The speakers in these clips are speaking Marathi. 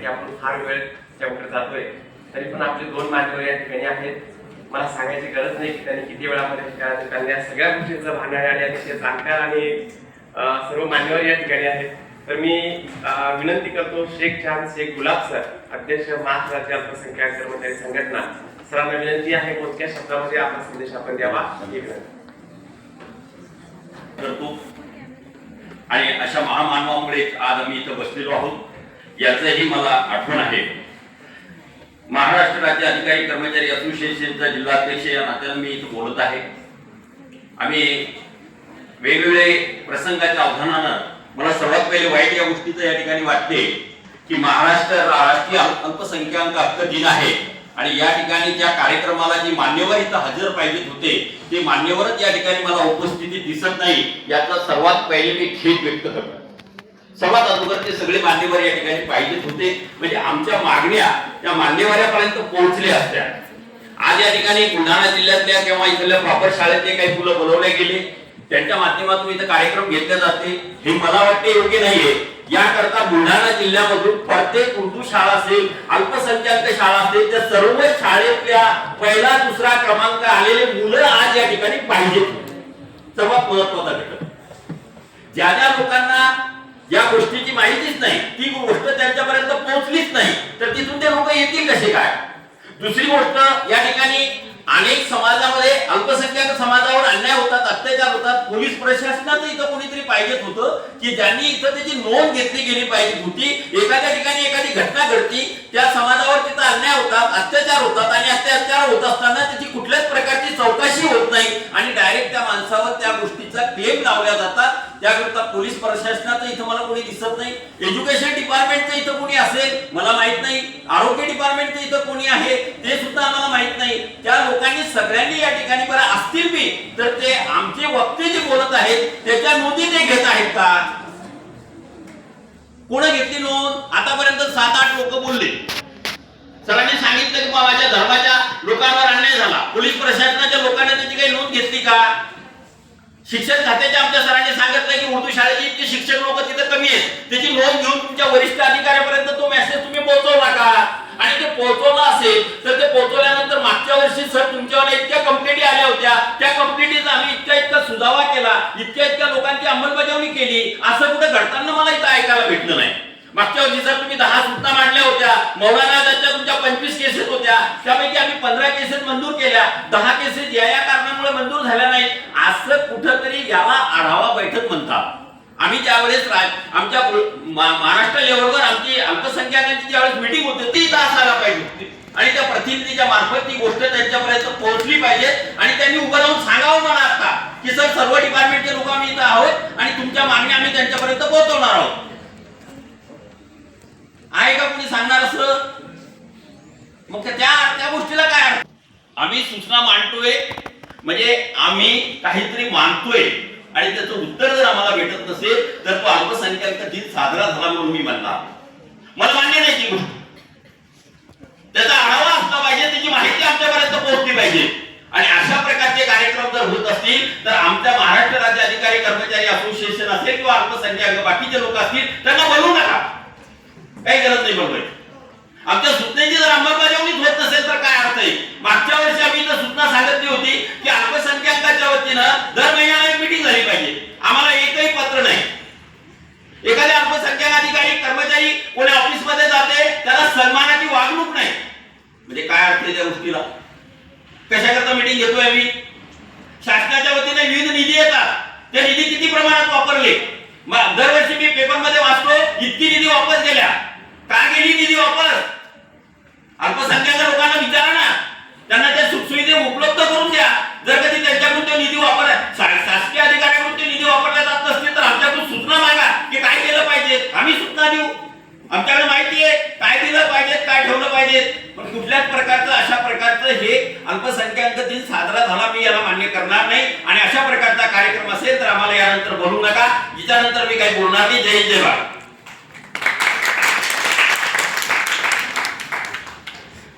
आपण फार वेळ त्याकडे जातोय, तरी पण आपले दोन मान्यवर या ठिकाणी आहेत. मला सांगायची गरज नाही की त्यांनी किती वेळामध्ये त्यांनी या सगळ्या गोष्टींचं भान आहे आणि अतिशय जाणकार आणि सर्व मान्यवर या ठिकाणी आहेत. तर मी विनंती करतो शेख चांद शेख गुलाब सर, अध्यक्ष महाराष्ट्र राज्य अल्पसंख्याक कर्मचारी संघटना, सरांना विनंती आहे मोजक्या शब्दामध्ये आपला संदेश आपण द्यावा. करतो आणि अशा महामानवामुळे आज आम्ही इथं बसलेलो आहोत याचंही मला आठवण आहे. महाराष्ट्र राज्य अधिकारी कर्मचारी असोसिएशनचा जिल्हाध्यक्ष या नात्यानं मी इथं बोलत आहे. आम्ही वेगवेगळे प्रसंगाच्या आव्हानानं मला सर्वात पहिले वाईट या गोष्टीचं या ठिकाणी वाटते की महाराष्ट्र राष्ट्रीय अल्पसंख्याक हक्क दिन आहे आणि या ठिकाणी ज्या कार्यक्रमाला जी मान्यवर इथं हजर पाहिजेत होते ते मान्यवरच या ठिकाणी मला उपस्थिती दिसत नाही, याचा सर्वात पहिले मी खेद व्यक्त करतो. सर्वात अगोदर ते सगळे मान्यवर या ठिकाणी पाहिजेत होते, म्हणजे आमच्या मागण्या त्या मान्यवरापर्यंत पोहोचल्या असत्या. आज या ठिकाणी बुलढाणा जिल्ह्यातल्या किंवा इथल्या प्रॉपर शाळेतले काही मुलं बोलवले गेले, त्यांच्या माध्यमातून इथं कार्यक्रम घेतले जाते, हे मला वाटते योग्य नाहीये. याकरता बुलढाणा जिल्ह्यामधून प्रत्येक उर्दू शाळा असेल, अल्पसंख्याक शाळा असेल, त्या सर्व शाळेतल्या पहिला दुसरा क्रमांक आलेले मुलं आज या ठिकाणी पाहिजेत. सर्वात महत्वाचा घटक, ज्या ज्या लोकांना या गोष्टीची माहितीच नाही, ती गोष्ट त्यांच्यापर्यंत पोहोचलीच नाही, तर तिथून ते लोक येतील कसे काय. दुसरी गोष्ट, या ठिकाणी अनेक समाजामध्ये अल्पसंख्याक समाजावर अन्याय होतात, अत्याचार होतात. पोलीस प्रशासनाचं इथं कोणीतरी पाहिजेत होतं की ज्यांनी इथं त्याची नोंद घेतली गेली पाहिजे होती. एखाद्या ठिकाणी एखादी घटना घडती, त्या समाजावर तिथं अन्याय होतात, अत्याचार होतात आणि अत्याचार होत असताना त्याची कुठल्याच प्रकारची चौकशी होत नाही आणि डायरेक्ट त्या माणसावर त्या गोष्टीचा क्लेम लावल्या जातात. त्याकरता पोलीस प्रशासनाचं इथं मला कोणी दिसत नाही. एज्युकेशन डिपार्टमेंटचं इथं कोणी असेल मला माहित नाही. आरोग्य डिपार्टमेंटचं इथं कोणी आहे ते सुद्धा आम्हाला माहित नाही. त्या लोकांनी सगळ्यांनी या ठिकाणी बरं असतील बी तर ते आमचे वक्ते जे बोलत आहेत त्याच्या नोंदी ते घेत आहेत का? कोण घेतली नोंद? आतापर्यंत 7-8 लोक बोलले. सरांनी सांगितलं की माझ्या धर्माच्या लोकांवर अन्याय झाला, पोलीस प्रशासनाच्या लोकांना त्याची काही नोंद घेतली का? शिक्षण खात्याच्या आमच्या सरांनी सांगितलं की उर्दू शाळेची इतके शिक्षक लोक तिथे कमी आहेत, त्याची नोंद घेऊन तुमच्या वरिष्ठ अधिकाऱ्यापर्यंत तो मेसेज तुम्ही पोहोचवला का? आणि ते पोहोचवला असेल तर ते पोहोचवल्यानंतर मागच्या वर्षी सर तुमच्यावर इतक्या कंप्लेंटी आल्या होत्या, त्या कंप्लेंटीचा आम्ही इतका सुधावा केला, इतक्या लोकांची अंमलबजावणी केली, असं कुठे घडताना मला इथं ऐकायला भेटलं नाही. मागच्या वर्षी सर तुम्ही 10 सूचना मांडल्या होत्या, मौलाना आझादच्या तुमच्या 25 केसेस होत्या, त्यापैकी आम्ही 15 केसेस मंजूर केल्या, 10 केसेस या कारणामुळे मंजूर झाल्या नाहीत. असं कुठंतरी याला आढावा बैठक म्हणतात. आम्ही ज्यावेळेस आमच्या महाराष्ट्र लेवलवर आमची अल्पसंख्याकांची ज्यावेळेस मीटिंग होते ती इथं असायला पाहिजे होती आणि त्या प्रतिनिधीच्या मार्फत ती गोष्ट त्यांच्यापर्यंत पोहोचली पाहिजे आणि त्यांनी उभं राहून सांगावं मला आता की सर सर्व डिपार्टमेंटचे लोक आम्ही इथं आहोत आणि तुमच्या मागण्या आम्ही त्यांच्यापर्यंत पोहोचवणार आहोत. आहे का कोणी सांगणार असं? मग त्या गोष्टीला काय अर्थ? आम्ही सूचना मांडतोय म्हणजे आम्ही काहीतरी मानतोय आणि त्याचं उत्तर जर आम्हाला भेटत नसेल तर तो अल्पसंख्याक दिन साजरा झाला म्हणून मी म्हणणार. मला मान्य नाही ती गोष्ट. त्याचा आढावा असला पाहिजे, त्याची माहिती आमच्यापर्यंत पोहोचली पाहिजे आणि अशा प्रकारचे कार्यक्रम जर होत असतील तर आमच्या महाराष्ट्र राज्य अधिकारी कर्मचारी असोसिएशन असेल किंवा अल्पसंख्याक बाकीचे लोक असतील त्यांना बोलवू नका, काही गरज नाही बोलवायची. आमच्या सूचनेची जर अंमलबजावणी होत नसेल तर काय अर्थ आहे? मागच्या वर्षी आम्ही इथं सूचना सांगितली होती की अल्पसंख्याकांच्या वतीनं दर महिन्याला एक मीटिंग झाली पाहिजे. आम्हाला एकही पत्र नाही. एखाद्या अल्पसंख्याक अधिकारी कर्मचारी कोणी ऑफिस मध्ये जाते त्याला सन्मानाची वागणूक नाही, म्हणजे काय अर्थ आहे त्या गोष्टीला? कशाकरता मीटिंग घेतोय आम्ही? शासनाच्या वतीने विविध निधी येतात, ते निधी किती प्रमाणात वापरले? दरवर्षी मी पेपर मध्ये वाचतो इतकी निधी वापस गेल्या. का गेली निधी वापर? अल्पसंख्याक लोकांना विचारा ना, त्यांना त्या सुखसुविधा उपलब्ध करून द्या. जर कधी त्यांच्याकडून तो निधी वापर शासकीय अधिकाऱ्यांकडून ते निधी वापरले जात नसतील तर आमच्याकडून सूचना मागा की काय केलं पाहिजे, आम्ही सूचना देऊ. आमच्याकडे माहिती आहे काय दिलं पाहिजे, काय ठेवलं पाहिजे. पण कुठल्याच प्रकारचं अशा प्रकारचं हे अल्पसंख्याक दिन साजरा झाला मी याला मान्य करणार नाही आणि अशा प्रकारचा कार्यक्रम असेल तर आम्हाला यानंतर बोलू नका. याच्यानंतर मी काही बोलणार नाही. जय जय भारत.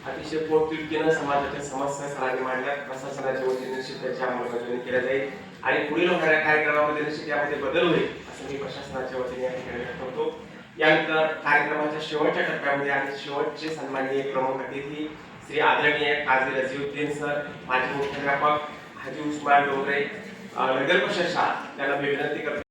अतिशय पोटतिडकीनं समाजाच्या समस्या सरांनी मांडल्या. प्रशासनाच्या वतीने निश्चित त्याची अंमलबजावणी केली जाईल आणि पुढील होणाऱ्या कार्यक्रमामध्ये निश्चित यामध्ये बदल होईल असं मी प्रशासनाच्या वतीने या ठिकाणी व्यक्त करतो. यानंतर कार्यक्रमाच्या शेवटच्या टप्प्यामध्ये आणि शेवटचे सन्माननीय प्रमुख अतिथी श्री आदरणीय काझी रझीउद्दीन सर, माजी मुख्याध्यापक हाजी उस्मान डोंगरे, नगर परिषद शाळा यांना मी विनंती करतो.